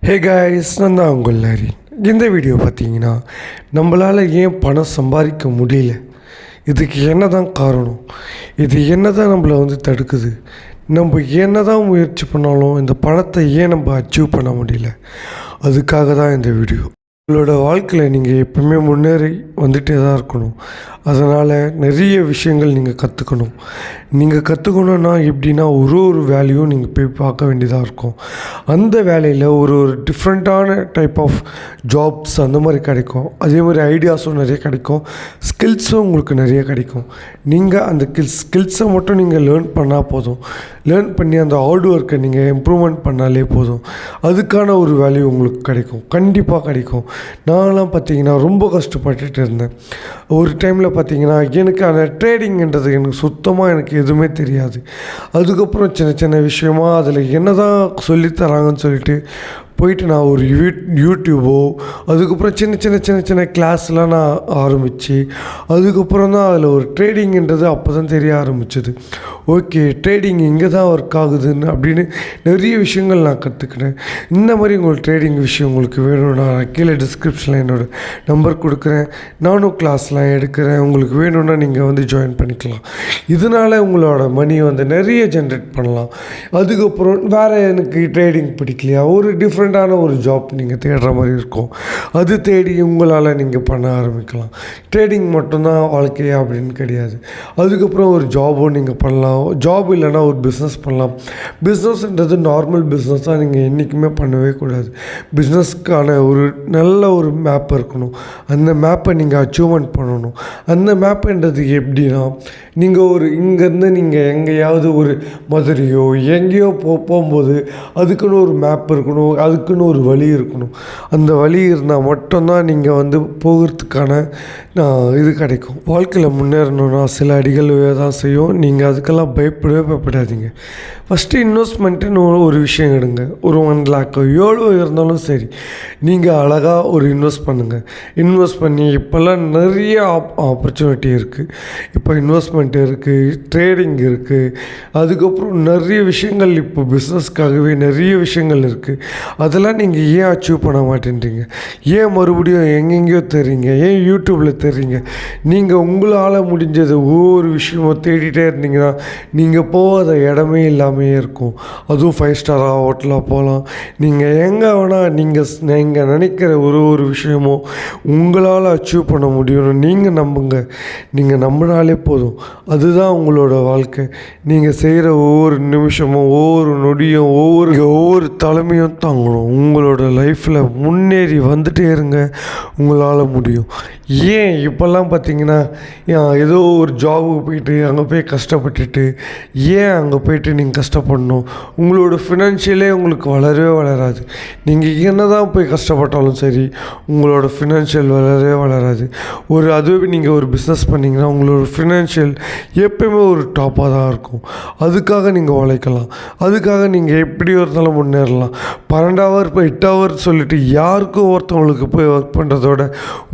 Hey guys, நான் தான் உங்கள் லாரி. இந்த வீடியோ பார்த்தீங்கன்னா நம்மளால் ஏன் பணம் சம்பாதிக்க முடியல, இதுக்கு என்ன தான் காரணம், இது என்ன தான் நம்மளை தடுக்குது, நம்ம என்ன தான் முயற்சி பண்ணாலும் இந்த பணத்தை ஏன் நம்ம அச்சீவ் பண்ண முடியல, அதுக்காக தான் இந்த வீடியோ. உங்களோட வாழ்க்கையில் நீங்கள் எப்பவுமே முன்னேறி வந்துகிட்டே தான் இருக்கணும். அதனால் நிறைய விஷயங்கள் நீங்கள் கற்றுக்கணும். நீங்கள் கற்றுக்கணுன்னா எப்படின்னா ஒரு வேலையும் நீங்கள் போய் பார்க்க வேண்டியதாக இருக்கும். அந்த வேலையில் ஒரு டிஃப்ரெண்ட்டான டைப் ஆஃப் ஜாப்ஸ் அந்த மாதிரி கிடைக்கும். அதே மாதிரி ஐடியாஸும் நிறைய கிடைக்கும், ஸ்கில்ஸும் உங்களுக்கு நிறைய கிடைக்கும். நீங்கள் அந்த ஸ்கில்ஸை மட்டும் நீங்கள் லேர்ன் பண்ணால் போதும். லேர்ன் பண்ணி அந்த ஹார்ட் ஒர்க்கை நீங்கள் இம்ப்ரூவ்மெண்ட் பண்ணாலே போதும். அதுக்கான ஒரு வேல்யூ உங்களுக்கு கிடைக்கும், கண்டிப்பாக கிடைக்கும். நான்லாம் பார்த்தீங்கன்னா ரொம்ப கஷ்டப்பட்டுட்டு இருந்தேன். ஒரு டைமில் பார்த்தீங்கன்னா எனக்கு அந்த ட்ரேடிங்ன்றது எனக்கு சுத்தமாக எனக்கு எதுவுமே தெரியாது. அதுக்கப்புறம் சின்ன சின்ன விஷயமா அதில் என்ன தான் சொல்லித்தராங்கன்னு சொல்லிட்டு போயிட்டு நான் ஒரு யூடியூபோ அதுக்கப்புறம் சின்ன சின்ன கிளாஸ்லாம் நான் ஆரம்பித்து அதுக்கப்புறம் தான் அதில் ஒரு ட்ரேடிங்ன்றது அப்போ தான் தெரிய ஆரம்பிச்சது. ஓகே, ட்ரேடிங் இங்கே தான் ஒர்க் ஆகுதுன்னு அப்படின்னு நிறைய விஷயங்கள் நான் கற்றுக்கினேன். இந்த மாதிரி உங்களுக்கு ட்ரேடிங் விஷயம் உங்களுக்கு வேணும்னா கீழே டிஸ்கிரிப்ஷனில் என்னோடய நம்பர் கொடுக்குறேன். நானும் கிளாஸ்லாம் எடுக்கிறேன். உங்களுக்கு வேணும்னா நீங்கள் ஜாயின் பண்ணிக்கலாம். இதனால் உங்களோட மணி நிறைய ஜென்ரேட் பண்ணலாம். அதுக்கப்புறம் வேறு எனக்கு ட்ரேடிங் பிடிக்கலையா, ஒரு டிஃப்ரெண்ட்டான ஒரு ஜாப் நீங்கள் தேடுற மாதிரி இருக்கும். அது தேடி உங்களால் நீங்கள் பண்ண ஆரம்பிக்கலாம். ட்ரேடிங் மட்டும்தான் வாழ்க்கையா அப்படின்னு கிடையாது. அதுக்கப்புறம் ஒரு ஜாபும் நீங்கள் பண்ணலாம். ஜாப் இல்லைன்னா ஒரு பிஸ்னஸ் பண்ணலாம். பிஸ்னஸ்ன்றது நார்மல் பிஸ்னஸ் தான் நீங்கள் என்றைக்குமே பண்ணவே கூடாது. பிஸ்னஸ்க்கான ஒரு நல்ல ஒரு மேப் இருக்கணும். அந்த மேப்பை நீங்கள் அச்சீவ்மெண்ட் பண்ணணும். அந்த மேப்புன்றது எப்படின்னா, நீங்கள் இங்கேருந்து நீங்கள் எங்கேயாவது ஒரு மதுரையோ எங்கேயோ போகும்போது அதுக்குன்னு ஒரு மேப் இருக்கணும், அதுக்குன்னு ஒரு வழி இருக்கணும். அந்த வழி இருந்தால் மட்டும்தான் நீங்கள் போகிறதுக்கான இது கிடைக்கும். வாழ்க்கையில் முன்னேறணுன்னா சில அடிகள் தான் செய்யும். நீங்கள் அதுக்கெல்லாம் பயப்படாதீங்க. ஃபஸ்ட்டு இன்வெஸ்ட்மெண்ட்டுன்னு ஒரு விஷயம் எடுங்க. ஒரு 1 lakh எவ்வளோ இருந்தாலும் சரி, நீங்கள் அழகாக ஒரு இன்வெஸ்ட் பண்ணுங்கள். இன்வெஸ்ட் பண்ணி இப்போல்லாம் நிறைய ஆப்பர்ச்சுனிட்டி இருக்குது. இப்போ இன்வெஸ்ட்மெண்ட் இருக்குது, ட்ரேடிங் இருக்குது, அதுக்கப்புறம் நிறைய விஷயங்கள் இப்போ பிஸ்னஸ்க்காகவே நிறைய விஷயங்கள் இருக்குது. அதெல்லாம் நீங்கள் ஏன் அச்சீவ் பண்ண மாட்டேன்றீங்க? ஏன் மறுபடியும் எங்கெங்கேயோ தெரியுங்க, ஏன் யூடியூப்பில் தெரியுங்க? நீங்கள் உங்களால் முடிஞ்சது ஒவ்வொரு விஷயமும் தேடிட்டே இருந்தீங்கன்னா நீங்கள் போகாத இடமே இல்லாமல் இருக்கும். அதுவும் 5 star ஹோட்டலாக போகலாம். நீங்கள் எங்கே வேணால் நீங்கள் நினைக்கிற ஒரு விஷயமும் உங்களால் அச்சீவ் பண்ண முடியும்னு நீங்கள் நம்புங்க. நீங்கள் நம்பினாலே போதும். அதுதான் உங்களோட வாழ்க்கை. நீங்கள் செய்கிற ஒவ்வொரு நிமிஷமும் ஒவ்வொரு நொடியும் ஒவ்வொரு தலைமையும் தாங்கணும். உங்களோட லைஃப்பில் முன்னேறி வந்துட்டே இருங்க. உங்களால் முடியும். ஏன் இப்போல்லாம் பார்த்தீங்கன்னா ஏதோ ஒரு ஜாபுக்கு போயிட்டு அங்கே போய் கஷ்டப்பட்டுட்டு ஏன் அங்கே போயிட்டு நீங்கள் கஷ்டப்படணும்? உங்களோட ஃபினான்ஷியலே உங்களுக்கு வளரவே வளராது. நீங்கள் என்ன தான் போய் கஷ்டப்பட்டாலும் சரி, உங்களோட ஃபினான்ஷியல் வளராது. அதுவே நீங்கள் ஒரு பிஸ்னஸ் பண்ணிங்கன்னா உங்களோட ஃபினான்ஷியல் எப்பயுமே ஒரு டாப்பாக தான் இருக்கும். அதுக்காக நீங்கள் உழைக்கலாம். அதுக்காக நீங்கள் எப்படி இருந்தாலும் முன்னேறலாம். 12 hour 8 hour சொல்லிட்டு யாருக்கும் ஒருத்தவங்களுக்கு போய் ஒர்க் பண்ணுறதோட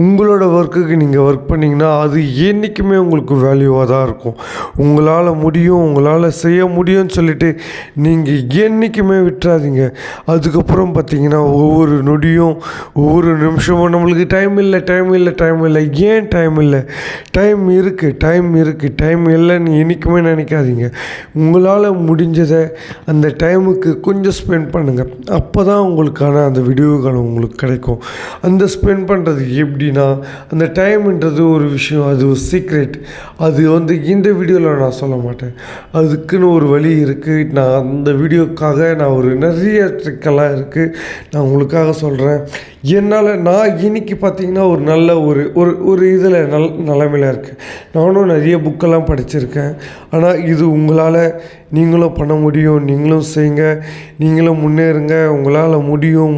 உங்களோட ஒர்க்குக்கு நீங்கள் ஒர்க் பண்ணிங்கன்னா அது என்றைக்குமே உங்களுக்கு வேல்யூவாக தான் இருக்கும். உங்களால் முடியும், உங்களால் செய்ய முடியும்னு சொல்லிட்டு நீங்கள் என்றைக்குமே விட்டுறாதீங்க. அதுக்கப்புறம் பார்த்தீங்கன்னா ஒவ்வொரு நொடியும் ஒவ்வொரு நிமிஷமும் நம்மளுக்கு டைம் இல்லை. ஏன் டைம் இல்லை? டைம் இல்லைன்னு என்றைக்குமே நினைக்காதீங்க. உங்களால் முடிஞ்சதை அந்த டைமுக்கு கொஞ்சம் ஸ்பெண்ட் பண்ணுங்கள். அப்போ தான் உங்களுக்கான அந்த விடிவுகள் உங்களுக்கு கிடைக்கும். அந்த ஸ்பெண்ட் பண்ணுறது எப்படின்னா, அந்த டைம்ன்றது ஒரு விஷயம், அது ஒரு சீக்ரெட். அது இந்த வீடியோவில் நான் சொல்ல மாட்டேன். அதுக்குன்னு ஒரு வழி இருக்குது. நான் அந்த வீடியோக்காக நான் நிறைய ட்ரிக்கெல்லாம் இருக்குது, நான் உங்களுக்காக சொல்கிறேன். நான் இன்னைக்கு பார்த்தீங்கன்னா ஒரு நல்ல ஒரு இதில் நிலைமையில் இருக்கேன். நானும் நிறைய புக்கெல்லாம் படிச்சிருக்கேன். ஆனால் இது உங்களால் நீங்களும் பண்ண முடியும். நீங்களும் செய்யுங்க, நீங்களும் முன்னேறுங்க. உங்களால் முடியும்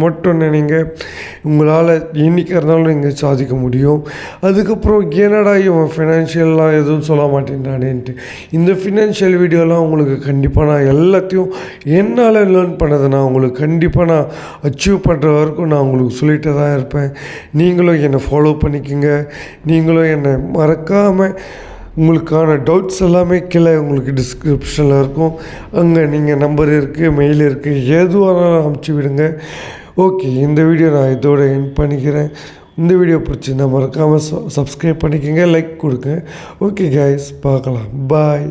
மட்டும் நினைங்க. உங்களால் என்றைக்கு இருந்தாலும் நீங்கள் சாதிக்க முடியும். அதுக்கப்புறம் என்னடா இவன் ஃபினான்ஷியல்லாம் எதுவும் சொல்ல மாட்டேன்டானேன்ட்டு, இந்த ஃபினான்ஷியல் வீடியோலாம் உங்களுக்கு கண்டிப்பாக நான் எல்லாத்தையும் என்னால் லேர்ன் பண்ணதை நான் உங்களுக்கு கண்டிப்பாக நான் அச்சீவ் பண்ணுற வரைக்கும் நான் உங்களுக்கு சொல்லிகிட்டே தான் இருப்பேன். நீங்களும் என்னை ஃபாலோ பண்ணிக்கோங்க. நீங்களும் என்னை மறக்காமல் உங்களுக்கான டவுட்ஸ் எல்லாமே கீழே உங்களுக்கு டிஸ்கிரிப்ஷனில் இருக்கும். அங்கே நீங்கள் நம்பர் இருக்குது, மெயில் இருக்குது, எதுவானாலும் அனுப்பிச்சி விடுங்க. ஓகே, இந்த வீடியோ நான் இதோட எண்ட் பண்ணிக்கிறேன். இந்த வீடியோ பிடிச்சிருந்தா மறக்காமல் சப்ஸ்கிரைப் பண்ணிக்கோங்க, லைக் கொடுங்க. ஓகே கைஸ், பார்க்கலாம். பாய்.